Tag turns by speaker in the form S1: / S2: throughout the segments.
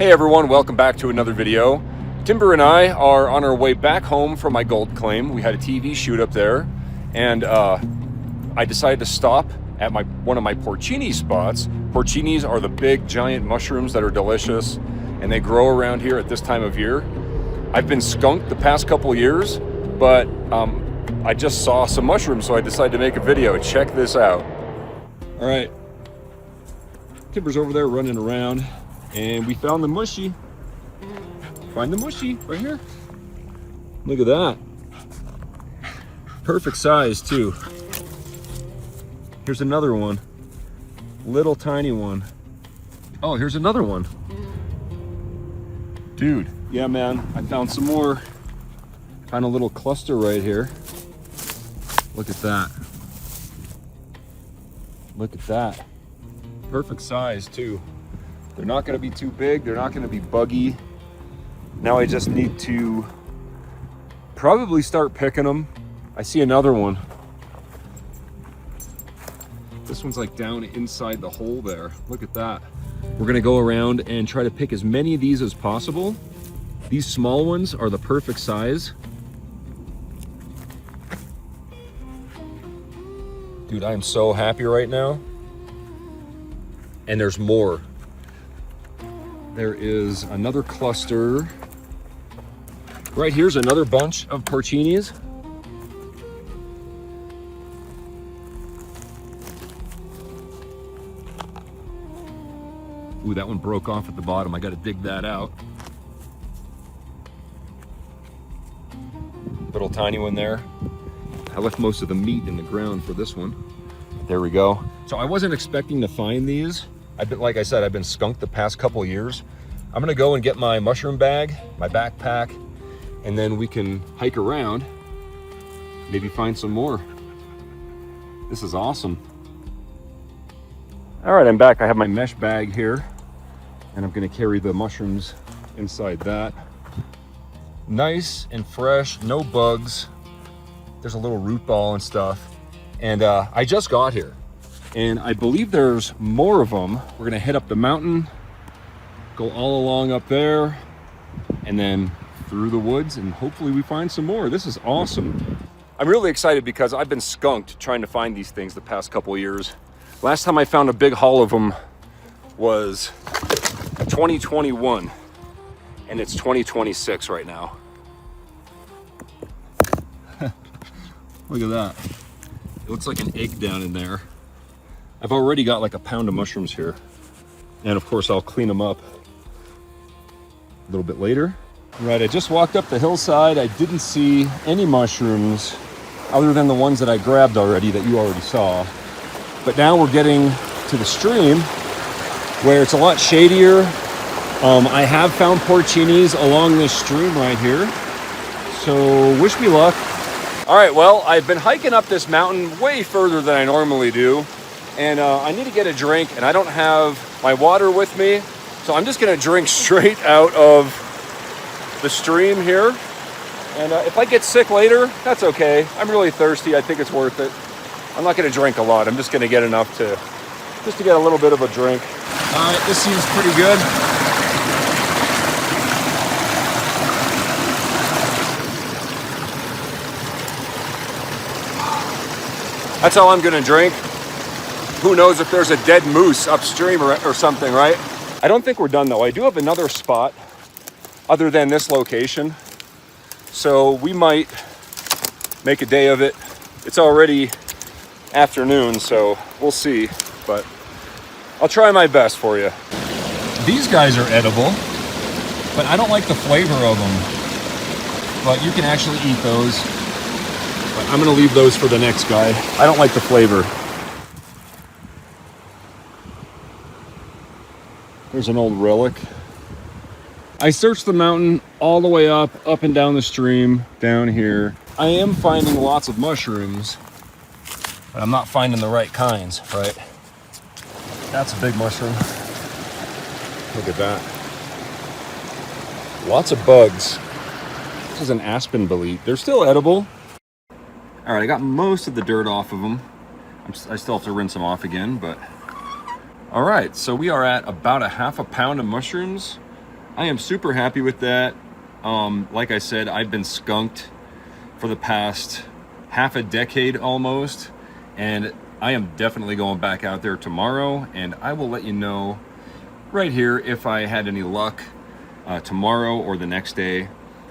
S1: Hey everyone, welcome back to another video. Timber and I are on our way back home from my gold claim. We had a TV shoot up there, and I decided to stop at one of my porcini spots. Porcinis are the big giant mushrooms that are delicious, and they grow around here at this time of year. I've been skunked the past couple years, but I just saw some mushrooms, so I decided to make a video. Check this out. All right, Timber's over there running around, and we found the mushy. Find the mushy right here. Look at that. Perfect size too. Here's another one. Little tiny one. Oh, here's another one. Dude, yeah man, I found some more. Found a little cluster right here. Look at that. Look at that. Perfect size too. They're not going to be too big. They're not going to be buggy. Now I just need to probably start picking them. I see another one. This one's like down inside the hole there. Look at that. We're going to go around and try to pick as many of these as possible. These small ones are the perfect size. Dude, I am so happy right now. And there's more. There is another cluster. Right here's another bunch of porcinis. Ooh, that one broke off at the bottom. I got to dig that out. Little tiny one there. I left most of the meat in the ground for this one. There we go. So I wasn't expecting to find these. Like I said, I've been skunked the past couple years. I'm gonna go and get my mushroom bag, my backpack, and then we can hike around, maybe find some more. This is awesome. All right, I'm back. I have my mesh bag here, and I'm gonna carry the mushrooms inside that. Nice and fresh, no bugs. There's a little root ball and stuff. And I just got here, and I believe there's more of them. We're gonna head up the mountain, go all along up there, and then through the woods, and hopefully we find some more. This is awesome. I'm really excited because I've been skunked trying to find these things the past couple of years. Last time I found a big haul of them was 2021, and it's 2026 right now. Look at that. It looks like an egg down in there. I've already got like a pound of mushrooms here. And of course I'll clean them up a little bit later. Right, I just walked up the hillside. I didn't see any mushrooms other than the ones that I grabbed already that you already saw. But now we're getting to the stream where it's a lot shadier. I have found porcinis along this stream right here. So wish me luck. All right, well, I've been hiking up this mountain way further than I normally do, and I need to get a drink, and I don't have my water with me, so I'm just gonna drink straight out of the stream here. And if I get sick later, that's okay. I'm really thirsty. I think it's worth it. I'm not gonna drink a lot. I'm just gonna get enough to get a little bit of a drink. All right, this seems pretty good. That's all I'm gonna drink. Who knows if there's a dead moose upstream or something, right? I don't think we're done though. I do have another spot other than this location. So we might make a day of it. It's already afternoon, so we'll see, but I'll try my best for you. These guys are edible, but I don't like the flavor of them. But you can actually eat those. But I'm gonna leave those for the next guy. I don't like the flavor. There's an old relic. I searched the mountain all the way up and down the stream, down here. I am finding lots of mushrooms, but I'm not finding the right kinds, right? That's a big mushroom. Look at that. Lots of bugs. This is an aspen bolete. They're still edible. All right, I got most of the dirt off of them. I still have to rinse them off again, but All right, so we are at about a half a pound of mushrooms. I am super happy with that. Like I said, I've been skunked for the past half a decade almost, and I am definitely going back out there tomorrow, and I will let you know right here if I had any luck tomorrow or the next day.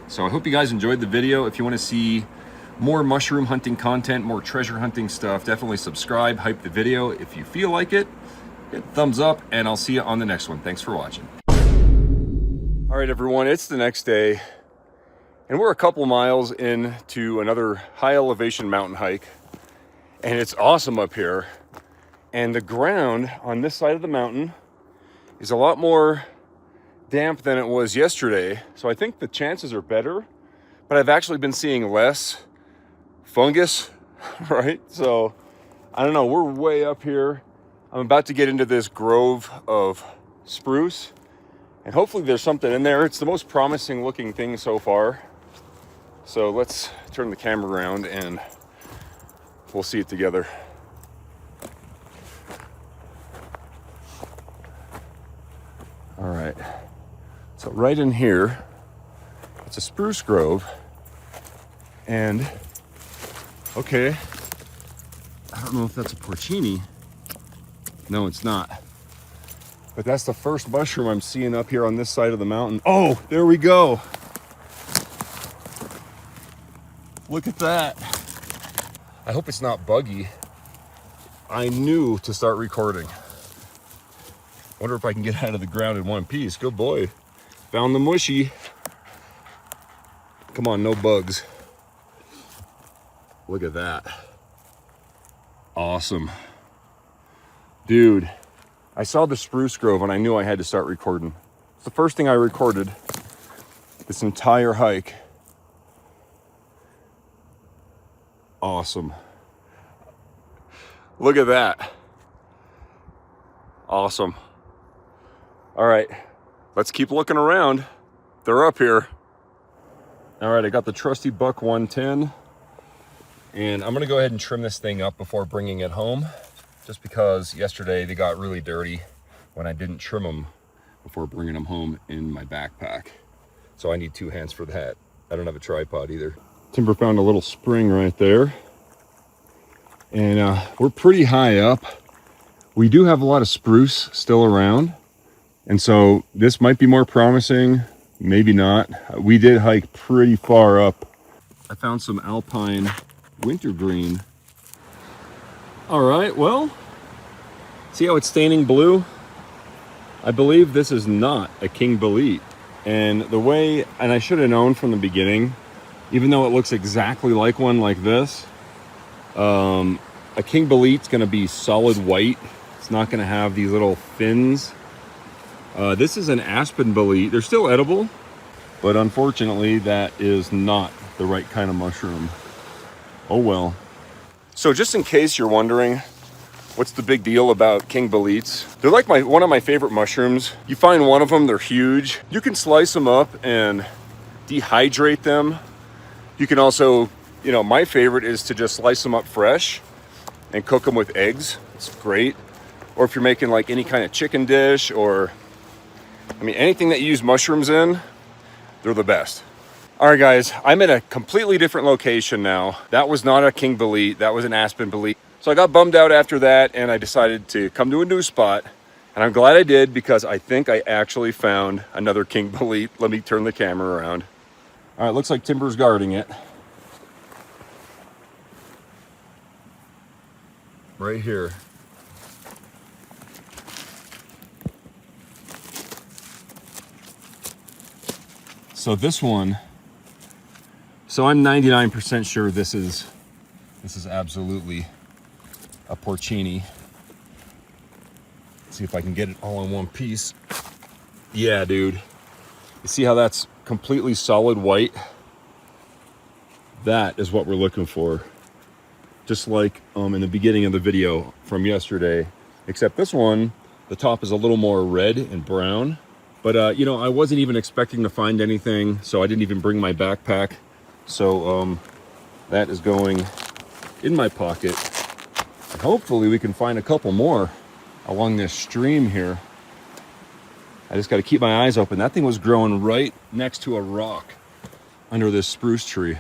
S1: So I hope you guys enjoyed the video. If you want to see more mushroom hunting content, more treasure hunting stuff, definitely subscribe, hype the video. If you feel like it, hit thumbs up, and I'll see you on the next one. Thanks for watching. All right, everyone, it's the next day, and we're a couple miles into another high elevation mountain hike, and it's awesome up here. And the ground on this side of the mountain is a lot more damp than it was yesterday, so I think the chances are better, but I've actually been seeing less fungus, right? So I don't know, we're way up here. I'm about to get into this grove of spruce, and hopefully there's something in there. It's the most promising looking thing so far. So let's turn the camera around and we'll see it together. All right, so right in here, it's a spruce grove, and okay, I don't know if that's a porcini. No, it's not. But that's the first mushroom I'm seeing up here on this side of the mountain. Oh, there we go. Look at that. I hope it's not buggy. I knew to start recording. Wonder if I can get out of the ground in one piece. Good boy. Found the mushy. Come on, no bugs. Look at that. Awesome. Dude, I saw the spruce grove and I knew I had to start recording. It's the first thing I recorded this entire hike. Awesome. Look at that. Awesome. All right, let's keep looking around. They're up here. All right, I got the trusty buck 110, and I'm gonna go ahead and trim this thing up before bringing it home, just because yesterday they got really dirty when I didn't trim them before bringing them home in my backpack. So I need 2 hands for that. I don't have a tripod either. Timber found a little spring right there, and we're pretty high up. We do have a lot of spruce still around, and so this might be more promising, maybe not. We did hike pretty far up. I found some alpine wintergreen. All right, well, see how it's staining blue? I believe this is not a king bolete. And the way, and I should have known from the beginning, even though it looks exactly like one like this, a king bolete's gonna be solid white. It's not gonna have these little fins. This is an aspen bolete. They're still edible, but unfortunately that is not the right kind of mushroom. Oh well. So just in case you're wondering, what's the big deal about king boletes? They're like one of my favorite mushrooms. You find one of them, they're huge. You can slice them up and dehydrate them. You can also, you know, my favorite is to just slice them up fresh and cook them with eggs. It's great. Or if you're making like any kind of chicken dish, or I mean anything that you use mushrooms in, they're the best. All right guys, I'm at a completely different location now. That was not a king bolete, that was an aspen bolete. So I got bummed out after that, and I decided to come to a new spot, and I'm glad I did, because I think I actually found another king bolete. Let me turn the camera around. All right, looks like Timber's guarding it. Right here. So this one, so I'm 99% sure this is absolutely a porcini. Let's see if I can get it all in one piece. Yeah, dude. You see how that's completely solid white? That is what we're looking for. Just like in the beginning of the video from yesterday, except this one, the top is a little more red and brown. But you know, I wasn't even expecting to find anything, so I didn't even bring my backpack. So that is going in my pocket. And hopefully we can find a couple more along this stream here. I just got to keep my eyes open. That thing was growing right next to a rock under this spruce tree.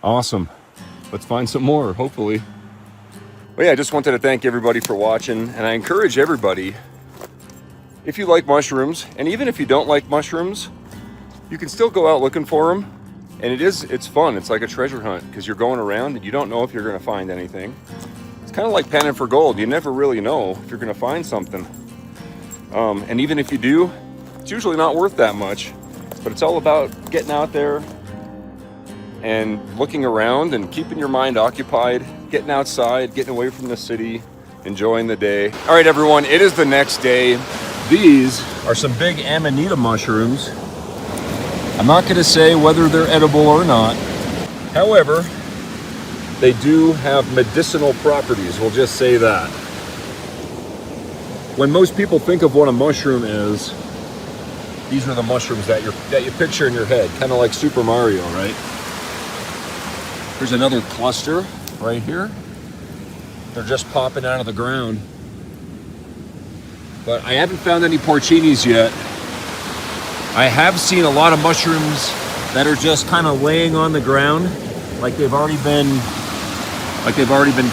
S1: Awesome. Let's find some more, hopefully. Well, yeah, I just wanted to thank everybody for watching, and I encourage everybody, if you like mushrooms, and even if you don't like mushrooms, you can still go out looking for them. And it's fun. It's like a treasure hunt because you're going around and you don't know if you're going to find anything. It's kind of like panning for gold. You never really know if you're going to find something. And even if you do, it's usually not worth that much. But it's all about getting out there and looking around and keeping your mind occupied, getting outside, getting away from the city, enjoying the day. All right, everyone, it is the next day. These are some big Amanita mushrooms. I'm not going to say whether they're edible or not. However, they do have medicinal properties. We'll just say that. When most people think of what a mushroom is, these are the mushrooms that you picture in your head, kind of like Super Mario, right? Here's another cluster right here. They're just popping out of the ground. But I haven't found any porcinis yet. I have seen a lot of mushrooms that are just kind of laying on the ground, like they've already been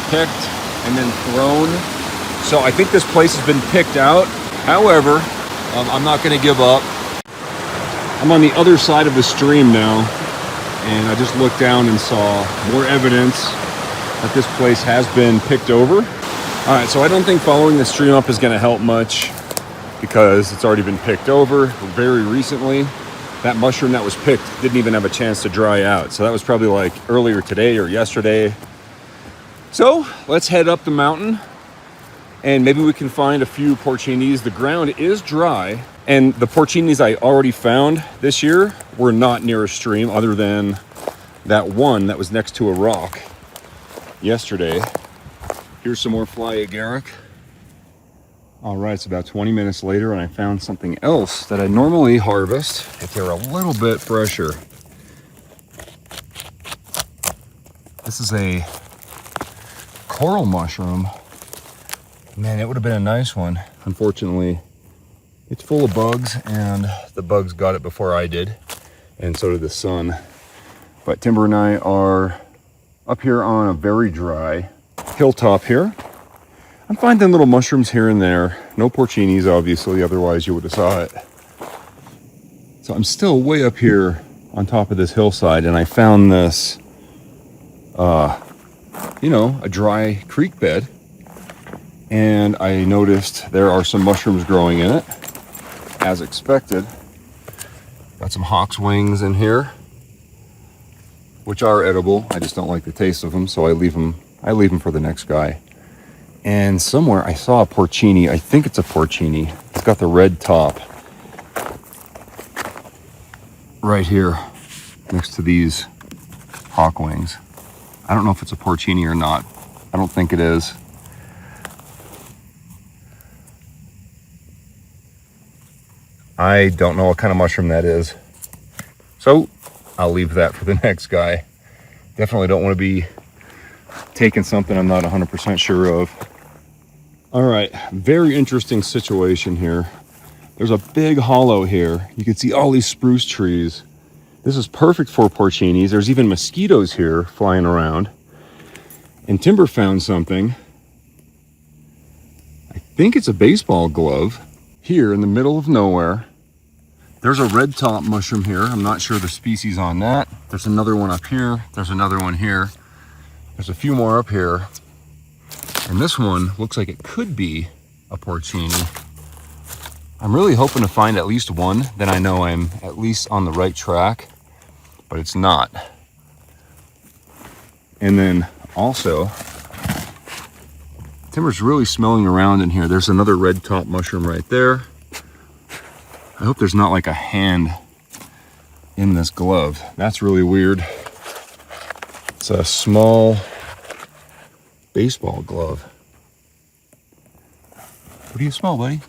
S1: picked and then thrown. So I think this place has been picked out. However, I'm not going to give up. I'm on the other side of the stream now, and I just looked down and saw more evidence that this place has been picked over. All right, so I don't think following the stream up is going to help much, because it's already been picked over very recently. That mushroom that was picked didn't even have a chance to dry out. So that was probably like earlier today or yesterday. So let's head up the mountain and maybe we can find a few porcinis. The ground is dry, and the porcinis I already found this year were not near a stream, other than that one that was next to a rock yesterday. Here's some more fly agaric. All right, it's about 20 minutes later and I found something else that I normally harvest if they're a little bit fresher. This is a coral mushroom. Man, it would have been a nice one. Unfortunately, it's full of bugs, and the bugs got it before I did, and so did the sun. But Timber and I are up here on a very dry hilltop here. I'm finding little mushrooms here and there. No porcinis, obviously, otherwise you would have saw it. So I'm still way up here on top of this hillside, and I found this, a dry creek bed. And I noticed there are some mushrooms growing in it, as expected. Got some hawk's wings in here, which are edible. I just don't like the taste of them, so I leave them for the next guy. And somewhere I saw a porcini. I think it's a porcini. It's got the red top right here next to these hawk wings. I don't know if it's a porcini or not. I don't think it is. I don't know what kind of mushroom that is. So I'll leave that for the next guy. Definitely don't want to be taking something I'm not 100% sure of. All right, very interesting situation here. There's a big hollow here. You can see all these spruce trees. This is perfect for porcinis. There's even mosquitoes here flying around. And Timber found something. I think it's a baseball glove. Here in the middle of nowhere. There's a red top mushroom here. I'm not sure the species on that. There's another one up here. There's another one here. There's a few more up here. And this one looks like it could be a porcini. I'm really hoping to find at least one. Then I know I'm at least on the right track, but it's not. And then also, Timber's really smelling around in here. There's another red top mushroom right there. I hope there's not like a hand in this glove. That's really weird. It's a small baseball glove. What do you smell, buddy?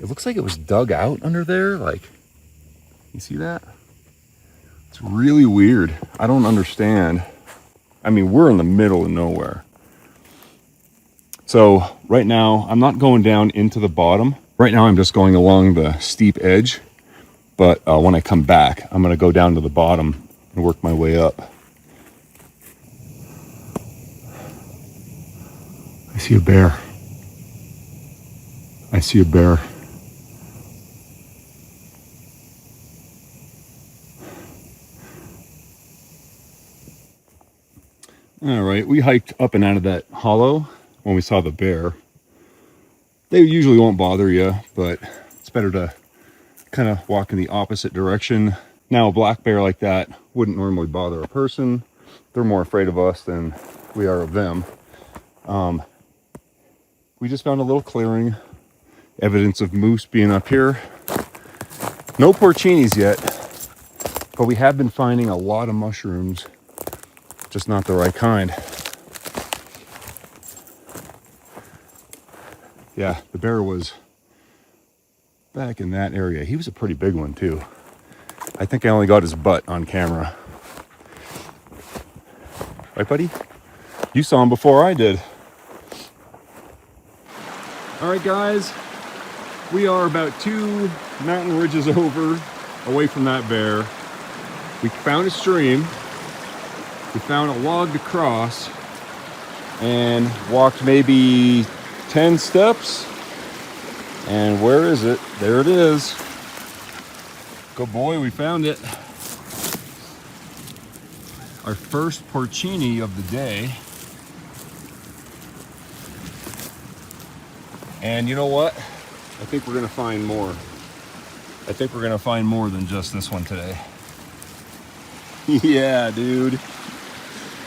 S1: It looks like it was dug out under there. Like, you see that? It's really weird. I don't understand. I mean, we're in the middle of nowhere. So right now, I'm not going down into the bottom. Right now I'm just going along the steep edge, but when I come back, I'm gonna go down to the bottom and work my way up. I see a bear. I see a bear. All right, we hiked up and out of that hollow when we saw the bear. They usually won't bother you, but it's better to kind of walk in the opposite direction. Now, a black bear like that wouldn't normally bother a person. They're more afraid of us than we are of them. We just found a little clearing, evidence of moose being up here. No porcinis yet, but we have been finding a lot of mushrooms, just not the right kind. Yeah, the bear was back in that area. He was a pretty big one too. I think I only got his butt on camera. Right, buddy? You saw him before I did. All right, guys. We are about 2 mountain ridges over, away from that bear. We found a stream. We found a log to cross and walked maybe 10 steps. And where is it? There it is. Good boy, we found it. Our first porcini of the day. And you know what? I think we're gonna find more. I think we're gonna find more than just this one today. Yeah, dude.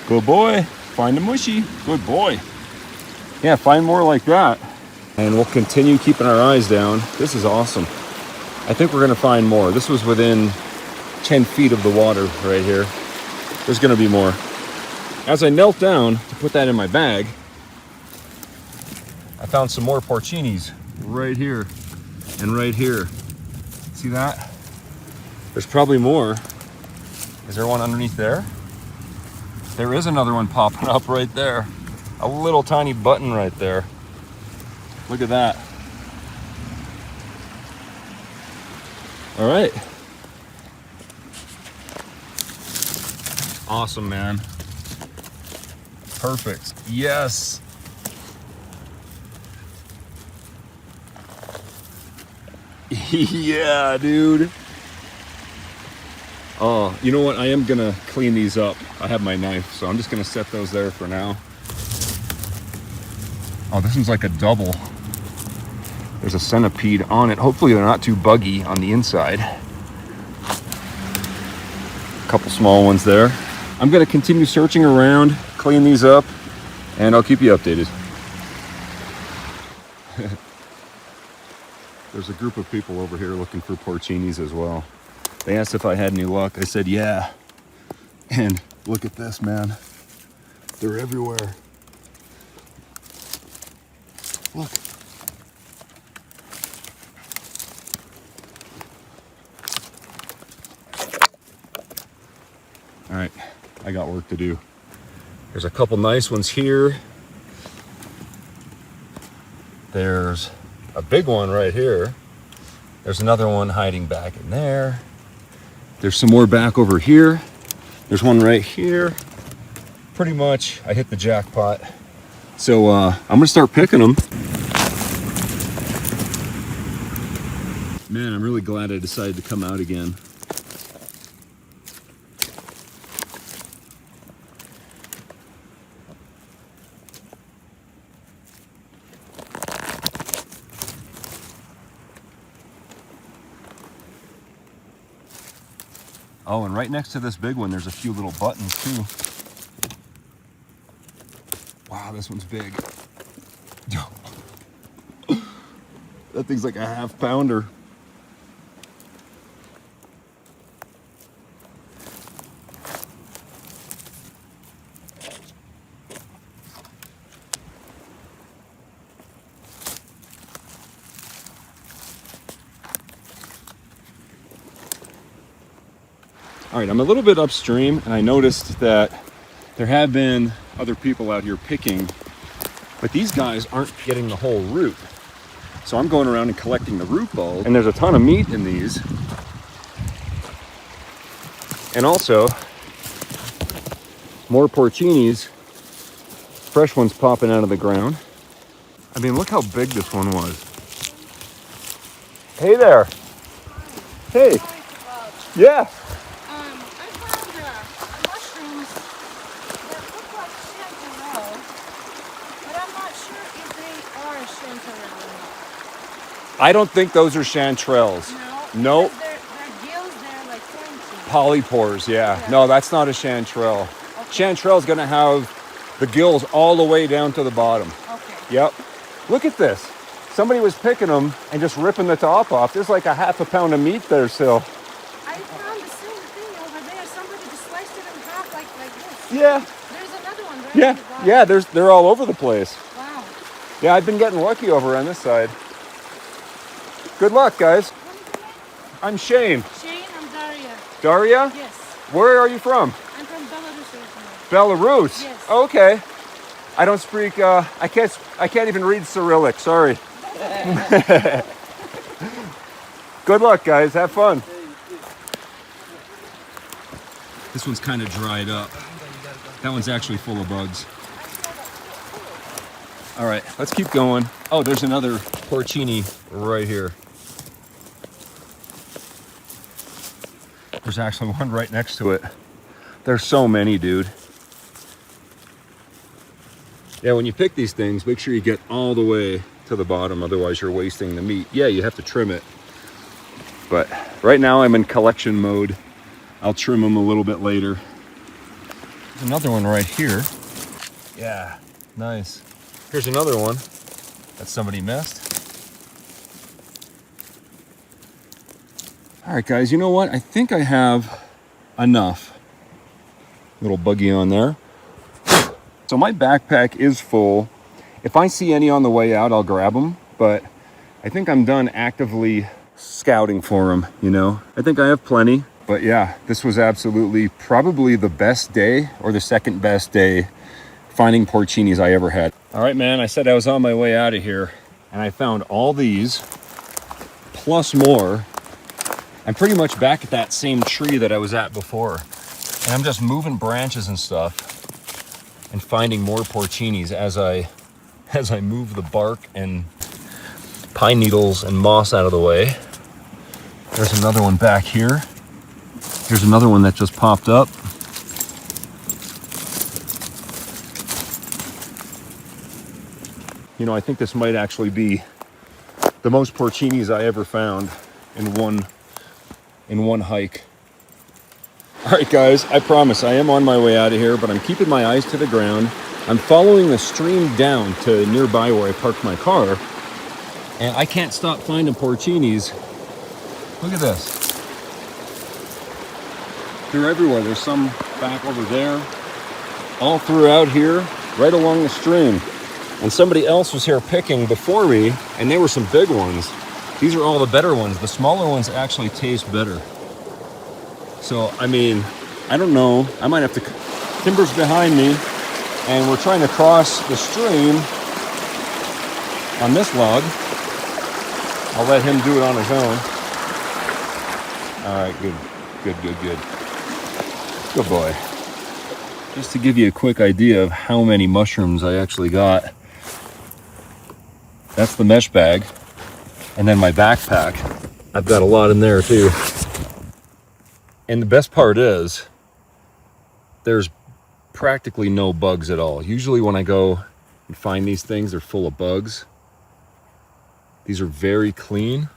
S1: Good boy. Find a mushy. Good boy. Yeah, find more like that. And we'll continue keeping our eyes down. This is awesome. I think we're gonna find more. This was within 10 feet of the water right here. There's gonna be more. As I knelt down to put that in my bag, I found some more porcinis right here and right here. See that? There's probably more. Is there one underneath there? There is another one popping up right there. A little tiny button right there. Look at that. All right. Awesome, man. Perfect. Yes. Yeah, dude. Oh, you know what? I am gonna clean these up. I have my knife, so I'm just gonna set those there for now. Oh, this one's like a double. There's a centipede on it. Hopefully they're not too buggy on the inside. A couple small ones there. I'm gonna continue searching around, clean these up, and I'll keep you updated. There's a group of people over here looking for porcinis as well. They asked if I had any luck. I said, yeah. And look at this, man. They're everywhere. Look. All right, I got work to do. There's a couple nice ones here. There's a big one right here. There's another one hiding back in there. There's some more back over here. There's one right here. Pretty much, I hit the jackpot. So I'm gonna start picking them. Man, I'm really glad I decided to come out again. Oh, and right next to this big one, there's a few little buttons too. Wow, this one's big. That thing's like a half-pounder. All right, I'm a little bit upstream, and I noticed that there have been other people out here picking, but these guys aren't getting the whole route. So I'm going around and collecting the root balls, and there's a ton of meat in these. And also, more porcinis, fresh ones popping out of the ground. I mean, look how big this one was. Hey there. Hey. Yeah.
S2: I found mushrooms that look like chanterelle, but I'm not sure if they are chanterelle or not.
S1: I don't think those are chanterelles.
S2: No?
S1: Nope.
S2: Their gills, they're like pointy.
S1: Polypores, yeah. No, that's not a chanterelle.
S2: Okay.
S1: Chanterelle's gonna have the gills all the way down to the bottom.
S2: Okay.
S1: Yep. Look at this. Somebody was picking them and just ripping the top off. There's like a half a pound of meat there still.
S2: I found the same thing over there. Somebody just sliced it in half like this.
S1: Yeah.
S2: There's another one right
S1: Yeah.
S2: at the bottom.
S1: Yeah, they're all over the place.
S2: Wow.
S1: Yeah, I've been getting lucky over on this side. Good luck, guys. I'm Shane.
S2: Shane, I'm Daria.
S1: Daria?
S2: Yes.
S1: Where are you from?
S2: I'm from Belarus originally.
S1: Belarus?
S2: Yes.
S1: Okay. I don't speak, I can't even read Cyrillic, sorry. Good luck, guys. Have fun. This one's kind of dried up. That one's actually full of bugs. All right, let's keep going. Oh, there's another porcini right here. There's actually one right next to it. There's so many, dude. Yeah, when you pick these things, make sure you get all the way to the bottom, otherwise you're wasting the meat. Yeah, you have to trim it. But right now I'm in collection mode. I'll trim them a little bit later. There's another one right here. Yeah, nice. Here's another one that somebody missed. All right, guys, you know what? I think I have enough. Little buggy on there. So my backpack is full. If I see any on the way out, I'll grab them. But I think I'm done actively scouting for them, you know? I think I have plenty. But yeah, this was absolutely probably the best day or the second best day finding porcinis I ever had. All right, man, I said I was on my way out of here and I found all these plus more. I'm pretty much back at that same tree that I was at before. And I'm just moving branches and stuff and finding more porcinis as I move the bark and pine needles and moss out of the way. There's another one back here. Here's another one that just popped up. You know, I think this might actually be the most porcinis I ever found in one hike. All right, guys, I promise I am on my way out of here, but I'm keeping my eyes to the ground. I'm following the stream down to nearby where I parked my car, and I can't stop finding porcinis. Look at this. They're everywhere. There's some back over there, all throughout here, right along the stream. And somebody else was here picking before me, and they were some big ones. These are all the better ones. The smaller ones actually taste better. So, I mean, I don't know. I might have to... Timber's behind me, and we're trying to cross the stream on this log. I'll let him do it on his own. All right, good. Good boy. Just to give you a quick idea of how many mushrooms I actually got. That's the mesh bag. And then my backpack. I've got a lot in there too. And the best part is, there's practically no bugs at all. Usually when I go and find these things, they're full of bugs. These are very clean.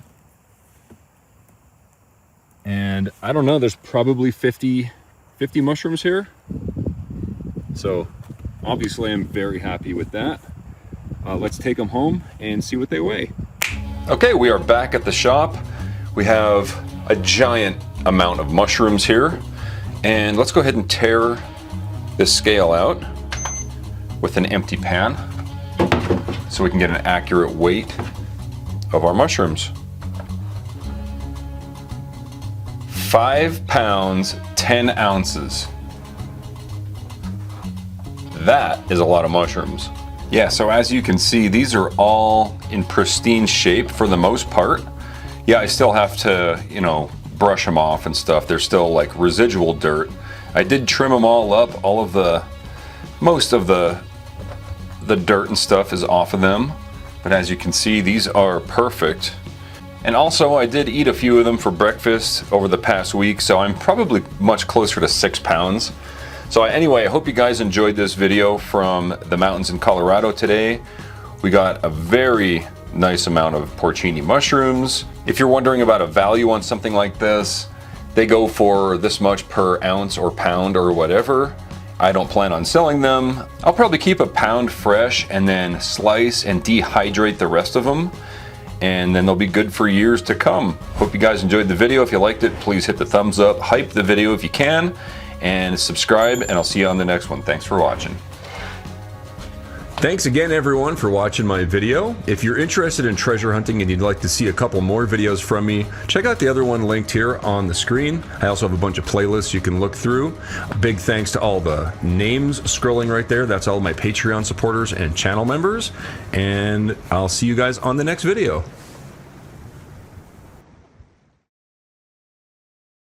S1: And I don't know, there's probably 50 mushrooms here. So obviously I'm very happy with that. Let's take them home and see what they weigh. Okay, we are back at the shop. We have a giant amount of mushrooms here. And let's go ahead and tear this scale out with an empty pan so we can get an accurate weight of our mushrooms. 5 pounds, 10 ounces. That is a lot of mushrooms. Yeah, so as you can see, these are all in pristine shape for the most part. Yeah, I still have to, you know, brush them off and stuff. They're still like residual dirt. I did trim them all up. Most of the dirt and stuff is off of them. But as you can see, these are perfect. And also, I did eat a few of them for breakfast over the past week, so I'm probably much closer to 6 pounds. So anyway, I hope you guys enjoyed this video from the mountains in Colorado today. We got a very nice amount of porcini mushrooms. If you're wondering about a value on something like this, they go for this much per ounce or pound or whatever. I don't plan on selling them. I'll probably keep a pound fresh and then slice and dehydrate the rest of them, and then they'll be good for years to come. Hope you guys enjoyed the video. If you liked it, please hit the thumbs up, hype the video if you can, and subscribe, and I'll see you on the next one. Thanks for watching. Thanks again, everyone, for watching my video. If you're interested in treasure hunting and you'd like to see a couple more videos from me, check out the other one linked here on the screen. I also have a bunch of playlists you can look through. A big thanks to all the names scrolling right there. That's all my Patreon supporters and channel members. And I'll see you guys on the next video.